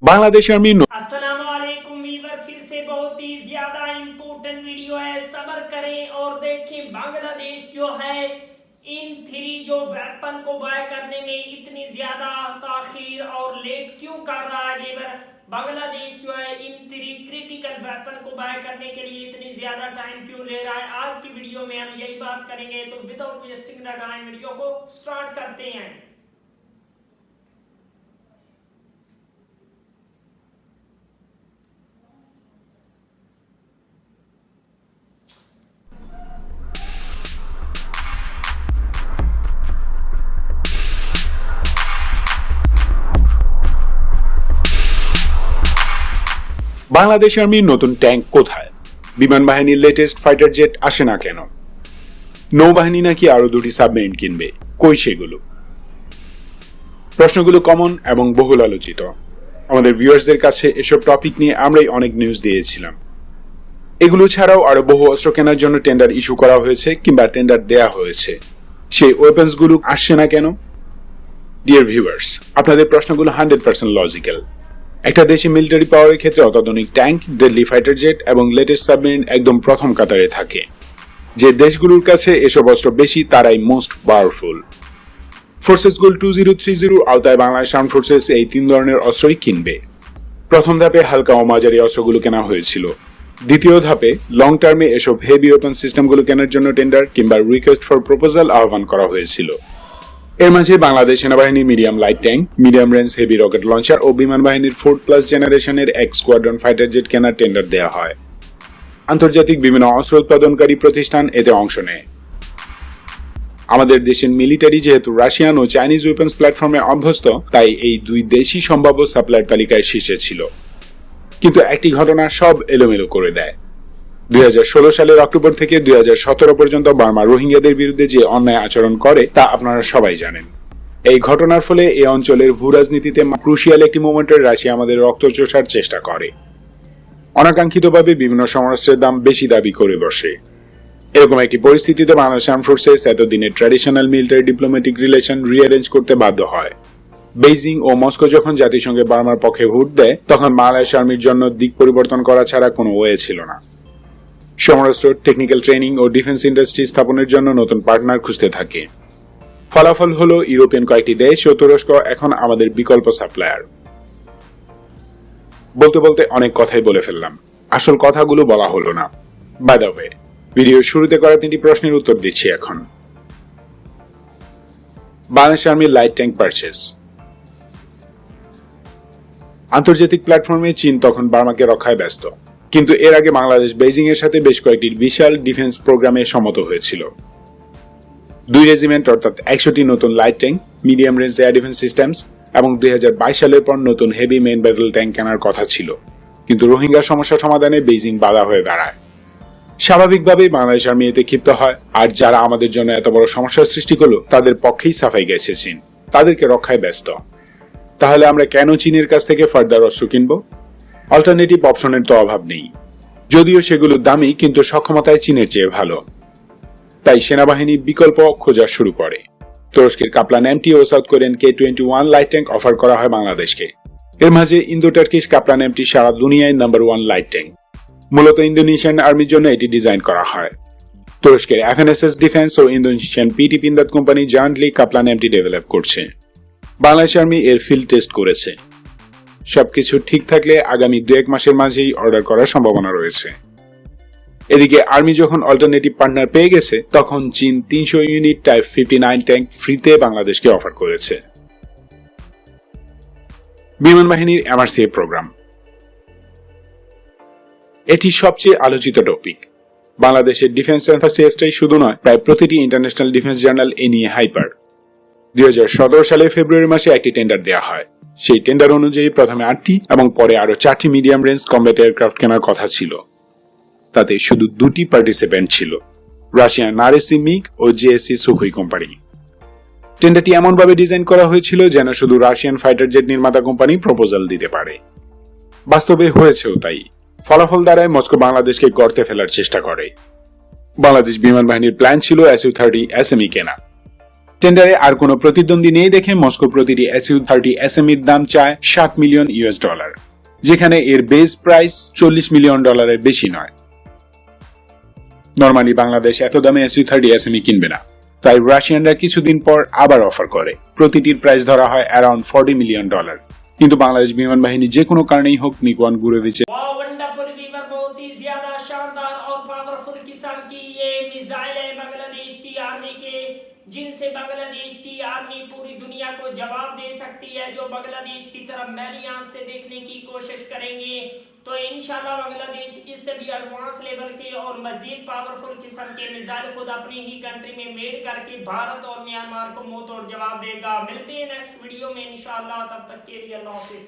Bangladesh army अस्सलामुअलैकुम Weaver, फिर से बहुत ही ज्यादा इम्पोर्टेंट वीडियो है। सब्र करें और देखें बांग्लादेश जो है इन 3 जो वेपन को बाय करने में इतनी ज्यादा ताखीर और लेट क्यों कर रहा है। वीवर, बांग्लादेश जो है इन 3 क्रिटिकल वेपन को बाय करने के लिए इतनी ज्यादा टाइम क्यों ले रहा है। आज की वीडियो में हम यही बात करेंगे, तो without wasting the time video को स्टार्ट करते हैं। বাংলাদেশ আর্মির নতুন ট্যাঙ্ক কোথায়? বিমান বাহিনীর লেটেস্ট ফাইটার জেট আসে না কেন? নৌবাহিনী নাকি আরো 2টি সাবমেরিন কিনবে, কই সেগুলো? প্রশ্নগুলো কমন এবং বহুল আলোচিত। আমাদের ভিউয়ার্সদের কাছে এসব টপিক নিয়ে আমরাই অনেক নিউজ দিয়েছিলাম। এগুলো ছাড়াও আরো বহু অস্ত্র কেনার জন্য টেন্ডার ইস্যু করা হয়েছে কিংবা টেন্ডার দেয়া হয়েছে। সেই ওয়েপন্স গুলো আসছে না কেন? ডিয়ার ভিউয়ার্স, আপনাদের প্রশ্নগুলো 100% লজিক্যাল। একটা দেশে মিলিটারি পাওয়ারের ক্ষেত্রে অত্যাধুনিক ট্যাঙ্ক, ডেডলি ফাইটার জেট এবং লেটেস্ট সাবমেরিন একদম প্রথম কাতারে থাকে। যে দেশগুলোর কাছে এসব অস্ত্র বেশি তারাই মোস্ট পাওয়ারফুল। ফোর্সেস গোল 2030 আওতায় বাংলাদেশ আর্ম ফোর্সেস এই 3 ধরনের অস্ত্রই কিনবে। প্রথম ধাপে হালকা ও মাঝারি অস্ত্রগুলো কেনা হয়েছিল। দ্বিতীয় ধাপে লং টার্মে এসব হেভি ওয়েপন সিস্টেমগুলো কেনার জন্য টেন্ডার কিংবা রিকোয়েস্ট ফর প্রপোজাল আহ্বান করা হয়েছিল। এর মাঝে বাংলাদেশ সেনাবাহিনীর medium light tank, medium range heavy rocket launcher ও বিমান বাহিনীর 4th জেনারেশনের এক স্কোয়াড্রন ফাইটার জেট কেনার টেন্ডার দেওয়া হয়। আন্তর্জাতিক বিভিন্ন অস্ত্র উৎপাদনকারী প্রতিষ্ঠান এতে অংশ নেয়। আমাদের দেশের মিলিটারি যেহেতু রাশিয়ান ও চাইনিজ ওয়েপন্স প্ল্যাটফর্মে অভ্যস্ত, তাই এই 2 দেশই সম্ভাব্য সাপ্লায়ার তালিকায় শীর্ষে ছিল। কিন্তু একটি ঘটনা সব এলোমেলো করে দেয়। 2016 সালের অক্টোবর থেকে 2017 পর্যন্ত বার্মা রোহিঙ্গাদের বিরুদ্ধে যে অন্যায় আচরণ করে তা আপনারা সবাই জানেন। এই ঘটনার ফলে এই অঞ্চলের ভূ রাজনীতিতে ক্রুশিয়াল একটি মোমেন্টে রাশিয়া আমাদের রক্ত চোষার চেষ্টা করে। অনাকাঙ্ক্ষিতভাবে বিভিন্ন সমরাস্ত্রের দাম বেশি দাবি করে বসে। এরকম একটি পরিস্থিতিতে বাংলাদেশ আর্ম ফোর্সেস এতদিনের traditional military diplomatic relation rearrange করতে বাধ্য হয়। বেইজিং ও মস্কো যখন জাতিসংঘে বার্মার পক্ষে ভোট দেয়, তখন বাংলাদেশ আর্মির জন্য দিক পরিবর্তন করা ছাড়া কোনো ওয়ে ছিল না। সমরাস্ত্র, টেকনিক্যাল ট্রেনিং ও ডিফেন্স ইন্ডাস্ট্রি স্থাপনের জন্য নতুন পার্টনার খুঁজতে থাকে। ফলাফল হলো ইউরোপিয়ান কয়েকটি দেশ ও তুরস্ক এখন আমাদের বিকল্প সাপ্লায়ার। বলতে বলতে অনেক কথাই বলে ফেললাম, আসল কথাগুলো বলা হলো না। বাই দ্য ওয়ে, ভিডিওর শুরুতে করা 3টি প্রশ্নের উত্তর দিচ্ছি এখন। বাংলাদেশ আর্মির লাইট ট্যাঙ্ক পারচেজ। আন্তর্জাতিক প্ল্যাটফর্মে চীন তখন বার্মাকে রক্ষায় ব্যস্ত, কিন্তু এর আগে বাংলাদেশ বেইজিং এর সাথে বেশ কয়েকটি বিশাল ডিফেন্স প্রোগ্রামে সম্মত হয়েছিল। 2 রেজিমেন্ট অর্থাৎ 100টি নতুন light tank, medium range air defence systems এবং 2022 সালের পর নতুন হেভি মেইন ব্যাটল ট্যাঙ্ক কেনার কথা ছিল। কিন্তু রোহিঙ্গা সমস্যা সমাধানে বেইজিং বাধা হয়ে দাঁড়ায়। স্বাভাবিকভাবেই বাংলাদেশ আর্মি এতে ক্ষিপ্ত হয়, আর যারা আমাদের জন্য এত বড় সমস্যার সৃষ্টি করলো তাদের পক্ষেই সাফাই গেছে চীন, তাদেরকে রক্ষায় ব্যস্ত। তাহলে আমরা কেন চীনের কাছ থেকে ফার্দার অস্ত্র কিনবো? অল্টারনেটিভ অপশনের তো অভাব নেই, যদিও সেগুলো দামি কিন্তু সক্ষমতায় চীনের চেয়ে ভালো। তাই সেনাবাহিনী বিকল্প খোঁজা শুরু করে। তুরস্কের কাপলান এমটি ও South Korean K-21 light tank offer করা হয় বাংলাদেশকে। এর মাঝে ইন্দো টার্কিশ কাপলান এমটি সারা দুনিয়ায় নাম্বার 1 লাইট ট্যাঙ্ক। মূলত ইন্দোনেশিয়ান আর্মির জন্য এটি ডিজাইন করা হয়। তুরস্কের FNSS ডিফেন্স ও Indonesian PT Pindad company jointly Kaplan MT develop করছে। বাংলাদেশ আর্মি এর ফিল্ড টেস্ট করেছে। সবকিছু ঠিক থাকলে আগামী 2-1 মাসের মাঝেই অর্ডার করার সম্ভাবনা রয়েছে। এদিকে আর্মি যখন অল্টারনেটিভ পার্টনার পেয়ে গেছে, তখন চীন 300 ইউনিট টাইপ 59 ট্যাঙ্ক ফ্রিতে বাংলাদেশকে অফার করেছে। বিমান বাহিনীর MRCA প্রোগ্রাম, এটি সবচেয়ে আলোচিত টপিক। বাংলাদেশের ডিফেন্স এনথাসিয়াস্টই শুধু নয়, প্রায় প্রতিটি ইন্টারন্যাশনাল ডিফেন্স জার্নাল এ নিয়ে হাইপার। 2017 সালে ফেব্রুয়ারি মাসে একটি টেন্ডার দেওয়া হয়। সেই টেন্ডার অনুযায়ী প্রথমে 8টি এবং পরে আরো 4টি মিডিয়াম রেঞ্জ কমব্যাট এয়ারক্রাফট কেনার কথা ছিল। তাতে শুধু 2টি পার্টিসিপেন্ট ছিল, রাশিয়ান RSC মিগ ও JSC সুখোই কোম্পানি। টেন্ডারটি এমনভাবে ডিজাইন করা হয়েছিল যেন শুধু রাশিয়ান ফাইটার জেট নির্মাতা কোম্পানি প্রপোজাল দিতে পারে। বাস্তবে হয়েছেও তাই। ফলাফল দ্বারায় মস্কো বাংলাদেশকে গর্তে ফেলার চেষ্টা করে। বাংলাদেশ বিমান বাহিনীর প্ল্যান ছিল Su-30 SME কেনা। টেন্ডারে আর কোনো প্রতিদ্বন্দ্বী নেই দেখে মস্কো প্রতিটি SU-30SM এর দাম চায় $60 মিলিয়ন, যেখানে এর বেস প্রাইস $40 মিলিয়ন বেশি নয়। নরমালি বাংলাদেশ এত দামে SU-30SM কিনবে না, তাই রাশিয়ানরা কিছুদিন পর আবার অফার করে। প্রতিটির প্রাইস ধরা হয় অ্যারাউন্ড $40 মিলিয়ন। কিন্তু বাংলাদেশ বিমান বাহিনী যে কোনো কারণেই হোক মিগ-1 গুরেভিচে वाह वंडरफुल वीवर, बहुत ही ज्यादा शानदार और पावरफुल किस्म की ये मिसाइल है बांग्लादेश की आर्मी के, जिनसे बांग्लादेश की आर्मी पूरी दुनिया को जवाब दे सकती है। जो बांग्लादेश की तरफ मैली आंख से देखने की कोशिश करेंगे तो इंशाल्लाह बांग्लादेश इससे भी एडवांस लेवल के और मजीद पावरफुल किस्म के मिसाइल खुद अपनी ही कंट्री में मेड करके भारत और म्यांमार को मुंह तोड़ जवाब देगा। मिलते हैं नेक्स्ट वीडियो में इंशाल्लाह, तब तक के लिए अल्लाह हाफिज।